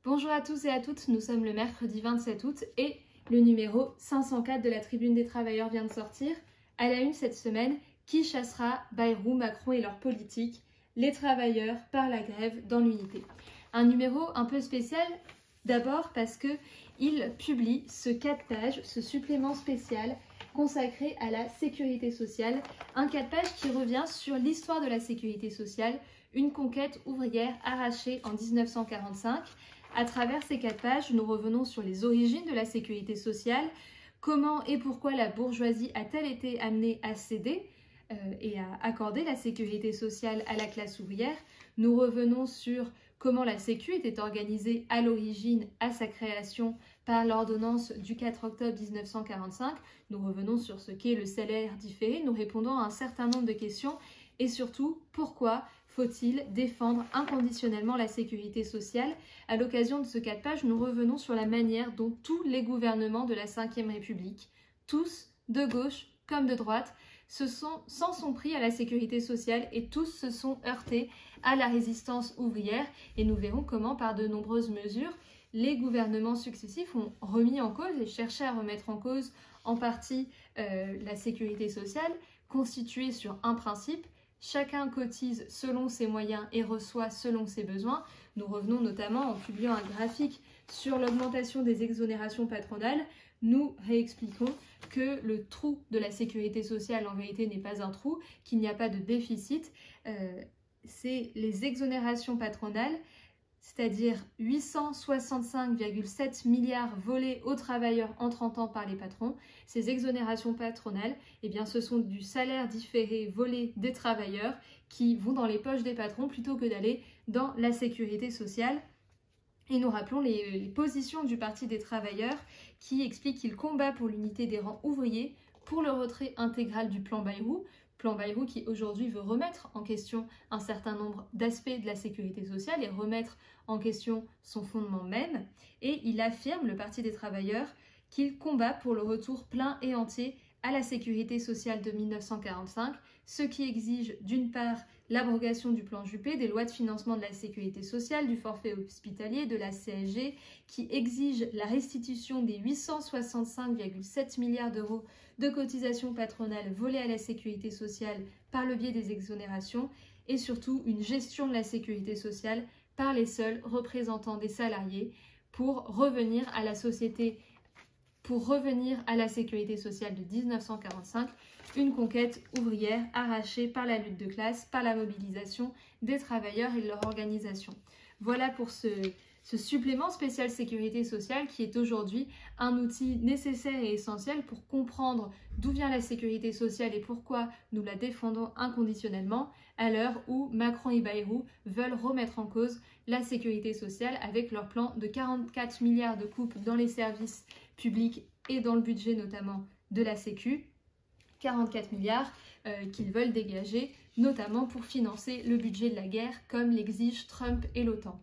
Bonjour à tous et à toutes, nous sommes le mercredi 27 août et le numéro 504 de la Tribune des Travailleurs vient de sortir. À la une cette semaine, qui chassera Bayrou, Macron et leur politique, les travailleurs par la grève dans l'unité. Un numéro un peu spécial, d'abord parce qu'il publie ce 4 pages, ce supplément spécial consacré à la sécurité sociale. Un 4 pages qui revient sur l'histoire de la sécurité sociale, une conquête ouvrière arrachée en 1945. À travers ces 4 pages, nous revenons sur les origines de la sécurité sociale, comment et pourquoi la bourgeoisie a-t-elle été amenée à céder et à accorder la sécurité sociale à la classe ouvrière. Nous revenons sur comment la Sécu était organisée à l'origine, à sa création, par l'ordonnance du 4 octobre 1945. Nous revenons sur ce qu'est le salaire différé, nous répondons à un certain nombre de questions et surtout, pourquoi faut-il défendre inconditionnellement la sécurité sociale? À l'occasion de ce 4 pages, nous revenons sur la manière dont tous les gouvernements de la Ve République, tous, de gauche comme de droite, s'en sont pris à la sécurité sociale et tous se sont heurtés à la résistance ouvrière. Et nous verrons comment, par de nombreuses mesures, les gouvernements successifs ont remis en cause et cherché à remettre en cause en partie la sécurité sociale, constituée sur un principe: chacun cotise selon ses moyens et reçoit selon ses besoins. Nous revenons notamment en publiant un graphique sur l'augmentation des exonérations patronales. Nous réexpliquons que le trou de la sécurité sociale en vérité n'est pas un trou, qu'il n'y a pas de déficit. C'est les exonérations patronales, c'est-à-dire 865,7 milliards volés aux travailleurs en 30 ans par les patrons. Ces exonérations patronales, eh bien, ce sont du salaire différé volé des travailleurs qui vont dans les poches des patrons plutôt que d'aller dans la sécurité sociale. Et nous rappelons les positions du Parti des travailleurs qui explique qu'il combat pour l'unité des rangs ouvriers, pour le retrait intégral du plan Bayrou qui aujourd'hui veut remettre en question un certain nombre d'aspects de la sécurité sociale et remettre en question son fondement même. Et il affirme, le Parti des travailleurs, qu'il combat pour le retour plein et entier à la sécurité sociale de 1945, ce qui exige d'une part l'abrogation du plan Juppé, des lois de financement de la sécurité sociale, du forfait hospitalier, de la CSG, qui exige la restitution des 865,7 milliards d'euros de cotisations patronales volées à la sécurité sociale par le biais des exonérations, et surtout une gestion de la sécurité sociale par les seuls représentants des salariés pour revenir à la sécurité sociale de 1945, une conquête ouvrière arrachée par la lutte de classe, par la mobilisation des travailleurs et de leur organisation. Voilà pour ce supplément spécial sécurité sociale qui est aujourd'hui un outil nécessaire et essentiel pour comprendre d'où vient la sécurité sociale et pourquoi nous la défendons inconditionnellement à l'heure où Macron et Bayrou veulent remettre en cause la sécurité sociale avec leur plan de 44 milliards de coupes dans les services publics et dans le budget notamment de la Sécu, 44 milliards qu'ils veulent dégager notamment pour financer le budget de la guerre comme l'exigent Trump et l'OTAN.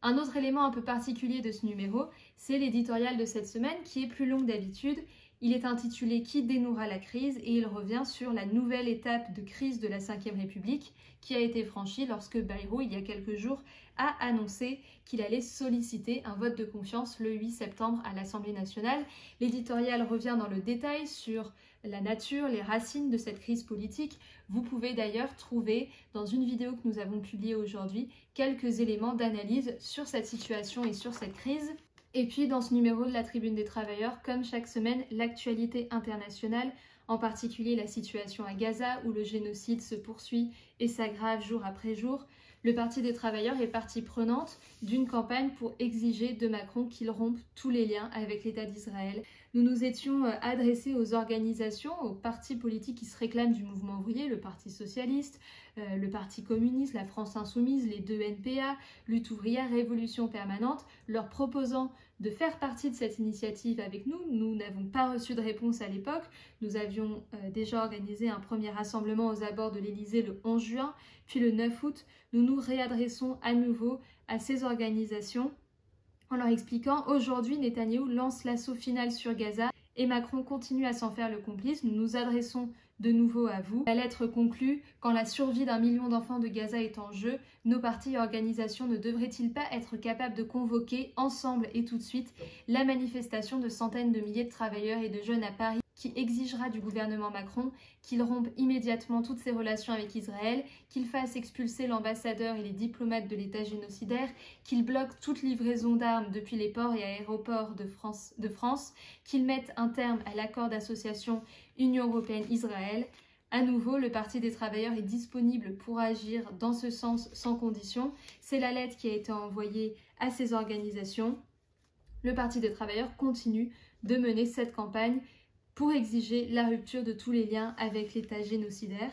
Un autre élément un peu particulier de ce numéro, c'est l'éditorial de cette semaine qui est plus long que d'habitude. Il est intitulé « Qui dénouera la crise ?» et il revient sur la nouvelle étape de crise de la Ve République qui a été franchie lorsque Bayrou, il y a quelques jours, a annoncé qu'il allait solliciter un vote de confiance le 8 septembre à l'Assemblée nationale. L'éditorial revient dans le détail sur la nature, les racines de cette crise politique. Vous pouvez d'ailleurs trouver dans une vidéo que nous avons publiée aujourd'hui quelques éléments d'analyse sur cette situation et sur cette crise. Et puis dans ce numéro de la Tribune des Travailleurs, comme chaque semaine, l'actualité internationale, en particulier la situation à Gaza où le génocide se poursuit et s'aggrave jour après jour. Le Parti des travailleurs est partie prenante d'une campagne pour exiger de Macron qu'il rompe tous les liens avec l'État d'Israël. Nous nous étions adressés aux organisations, aux partis politiques qui se réclament du mouvement ouvrier, le Parti socialiste, le Parti communiste, la France insoumise, les deux NPA, Lutte ouvrière, Révolution permanente, leur proposant de faire partie de cette initiative avec nous. Nous n'avons pas reçu de réponse à l'époque. Nous avions déjà organisé un premier rassemblement aux abords de l'Élysée le 11 juin, puis le 9 août. Nous nous réadressons à nouveau à ces organisations en leur expliquant: aujourd'hui, Netanyahou lance l'assaut final sur Gaza et Macron continue à s'en faire le complice. Nous nous adressons de nouveau à vous. La lettre conclut: quand la survie d'1 million d'enfants de Gaza est en jeu, nos partis et organisations ne devraient-ils pas être capables de convoquer ensemble et tout de suite la manifestation de centaines de milliers de travailleurs et de jeunes à Paris qui exigera du gouvernement Macron qu'il rompe immédiatement toutes ses relations avec Israël, qu'il fasse expulser l'ambassadeur et les diplomates de l'État génocidaire, qu'il bloque toute livraison d'armes depuis les ports et aéroports de France, qu'il mette un terme à l'accord d'association Union européenne-Israël. À nouveau, le Parti des travailleurs est disponible pour agir dans ce sens sans condition. C'est la lettre qui a été envoyée à ces organisations. Le Parti des travailleurs continue de mener cette campagne pour exiger la rupture de tous les liens avec l'État génocidaire.